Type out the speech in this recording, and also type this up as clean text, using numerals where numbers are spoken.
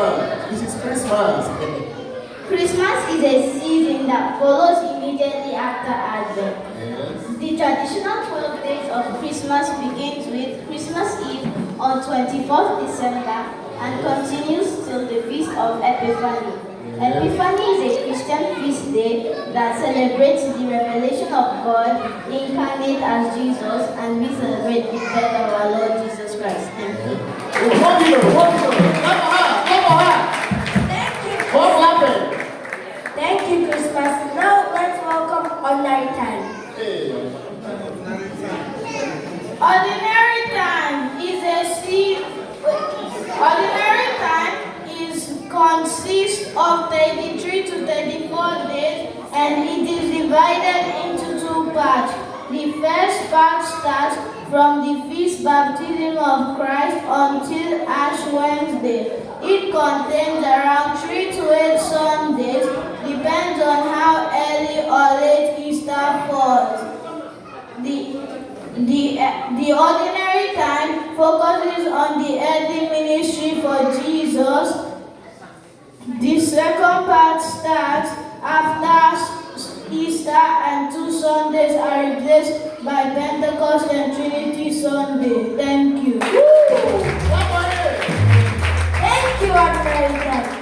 This is Christmas. Christmas is a season that follows immediately after Advent. Yes. The traditional 12 days of Christmas begins with Christmas Eve on 24th December and continues till the Feast of Epiphany. Epiphany is a Christian feast day that celebrates the revelation of God incarnate as Jesus, and we celebrate the birth of our Lord Jesus Christ. Thank you. One year. Clap for her. Thank you. What's happened? Thank you, Christmas. Now let's welcome Ordinary Time. Hey. Ordinary time consists of 33 to 34 days, and it is divided into two parts. The first part starts from the feast baptism of Christ until Ash Wednesday. It contains around 3 to 8 Sundays, depends on how early or late Easter falls. The ordinary time focuses on the earthly ministry for Jesus. The second part starts after Easter, and 2 Sundays are replaced by Pentecost and Trinity Sunday. Thank you. Clap for her. Thank you, Ordinary Time.